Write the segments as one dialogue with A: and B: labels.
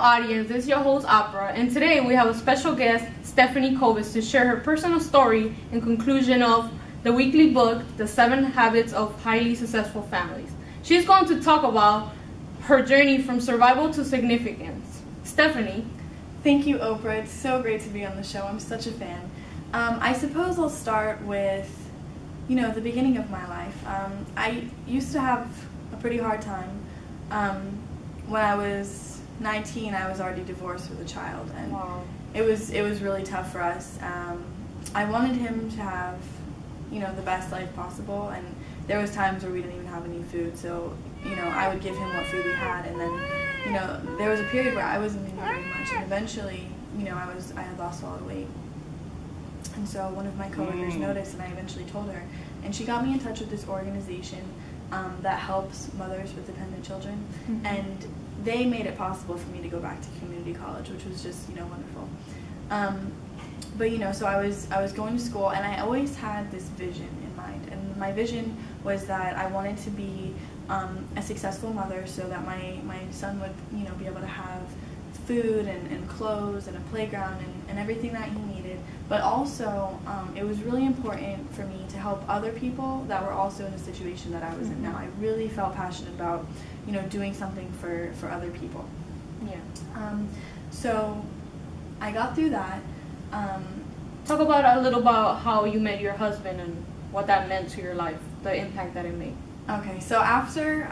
A: audience, this is your host Oprah, and today we have a special guest, Stephanie Kovis, to share her personal story in conclusion of the weekly book, The 7 Habits of Highly Successful Families. She's going to talk about her journey from survival to significance. Stephanie.
B: Thank you, Oprah. It's so great to be on the show. I'm such a fan. I suppose I'll start with, the beginning of my life. I used to have a pretty hard time. When I was 19, I was already divorced with a child, and
A: wow.
B: it was really tough for us. I wanted him to have, the best life possible, and there was times where we didn't even have any food, so, I would give him what food we had, and then, there was a period where I wasn't eating very much, and eventually, I had lost a lot of weight. And so one of my coworkers noticed, and I eventually told her, and she got me in touch with this organization that helps mothers with dependent children, and they made it possible for me to go back to community college, which was just, wonderful. But, so I was going to school, and I always had this vision in mind, and my vision was that I wanted to be a successful mother so that my son would, be able to have food and clothes and a playground and everything that he needed, but also it was really important for me to help other people that were also in the situation that I was in now. I really felt passionate about, doing something for other people.
A: Yeah.
B: So I got through that.
A: Talk about a little about how you met your husband and what that meant to your life, the impact that it made.
B: Okay, so after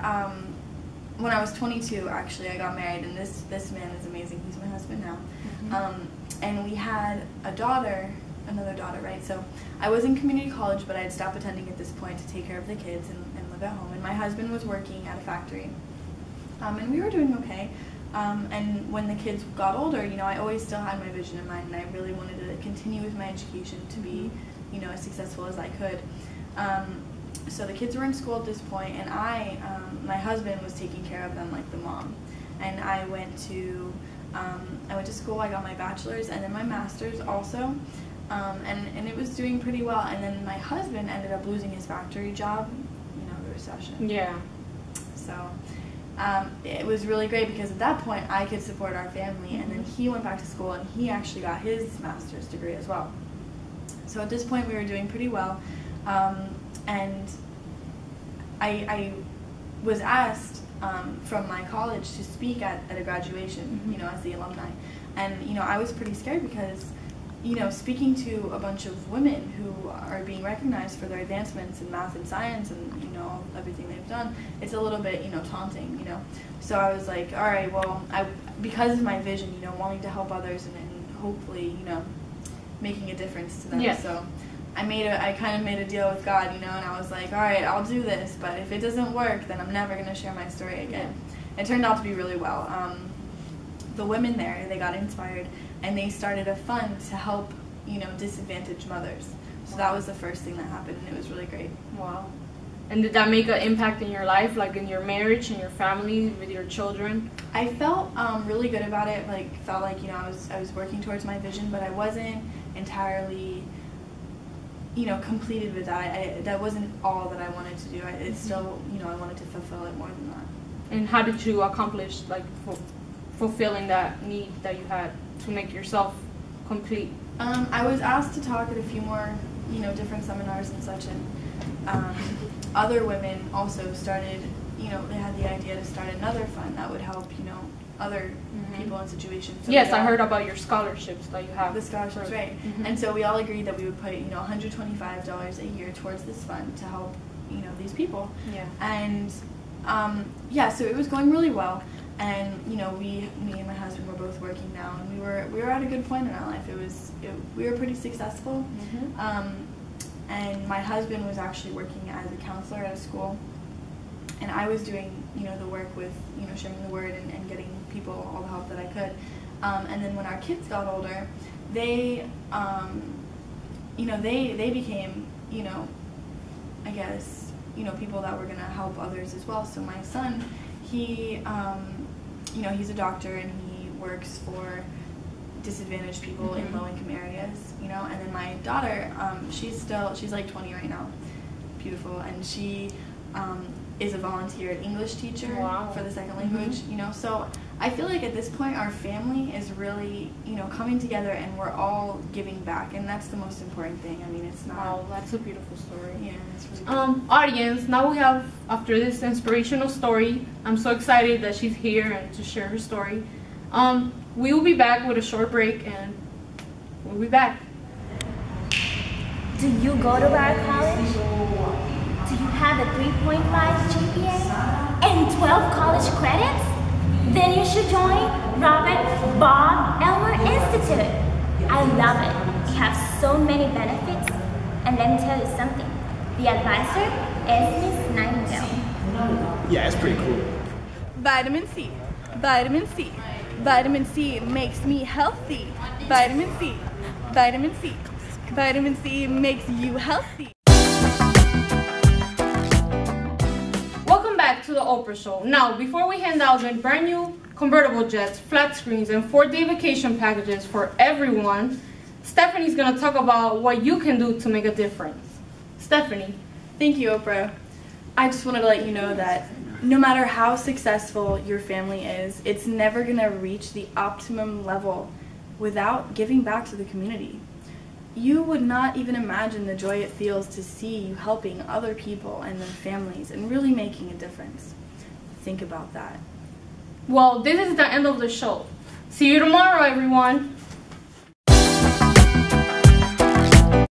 B: when I was 22, actually, I got married, and this man is amazing. He's my husband now. And we had another daughter, right? So I was in community college, but I had stopped attending at this point to take care of the kids and live at home. And my husband was working at a factory, and we were doing okay. And when the kids got older, I always still had my vision in mind, and I really wanted to continue with my education to be, as successful as I could. So the kids were in school at this point, and my husband was taking care of them like the mom. And I went to school. I got my bachelor's and then my master's also, and it was doing pretty well. And then my husband ended up losing his factory job, the recession.
A: Yeah.
B: So it was really great because at that point I could support our family, and then he went back to school and he actually got his master's degree as well. So at this point we were doing pretty well. And I was asked from my college to speak at a graduation, as the alumni. And, I was pretty scared because, speaking to a bunch of women who are being recognized for their advancements in math and science and, everything they've done, it's a little bit, taunting, So I was like, all right, well, because of my vision, wanting to help others and hopefully, making a difference to them.
A: Yeah.
B: So I kind of made a deal with God, and I was like, all right, I'll do this, but if it doesn't work, then I'm never going to share my story again. It turned out to be really well. The women there, they got inspired, and they started a fund to help, disadvantaged mothers. So that was the first thing that happened, and it was really great.
A: Wow. And did that make an impact in your life, like in your marriage and your family, with your children? I
B: felt really good about it. Felt like I was working towards my vision, but I wasn't entirely completed with that. That wasn't all that I wanted to do. It's still, I wanted to fulfill it more than that.
A: And how did you accomplish, fulfilling that need that you had to make yourself complete?
B: I was asked to talk at a few more, different seminars and such, and other women also started, they had the idea to start another fund that would help, other people in situations. So
A: yes, I heard about your scholarships that you have.
B: The scholarships, right. And so we all agreed that we would put, $125 a year towards this fund to help, these people. Yeah. And, so it was going really well. And, me and my husband were both working now, and we were at a good point in our life. We were pretty successful. And my husband was actually working as a counselor at a school. And I was doing, the work with, sharing the word and getting people all the help that I could. And then when our kids got older, they, they became, I guess, people that were going to help others as well. So my son, he, he's a doctor, and he works for disadvantaged people in low-income areas, and then my daughter, she's like 20 right now, beautiful, and she is a volunteer English teacher for the second language, so I feel like at this point our family is really, coming together and we're all giving back, and that's the most important thing. I mean, it's not...
A: Wow, that's a beautiful story.
B: Yeah, it's really cool.
A: Audience, now we have, after this inspirational story, I'm so excited that she's here and to share her story. We will be back with a short break, and we'll be back.
C: Do you go to our college? Do you have a 3.5 GPA and 12 college credits? Then you should join Robert Bob Elmer Institute. I love it. It has so many benefits. And let me tell you something. The advisor is Miss Nightingale.
D: Yeah, it's pretty cool.
B: Vitamin C. Vitamin C. Vitamin C makes me healthy. Vitamin C. Vitamin C. Vitamin C makes you healthy.
A: Welcome back to the Oprah Show. Now, before we hand out the brand new convertible jets, flat screens, and 4-day vacation packages for everyone, Stephanie's going to talk about what you can do to make a difference. Stephanie.
B: Thank you, Oprah. I just wanted to let you know that no matter how successful your family is, it's never going to reach the optimum level without giving back to the community. You would not even imagine the joy it feels to see you helping other people and their families and really making a difference. Think about that.
A: Well, this is the end of the show. See you tomorrow, everyone.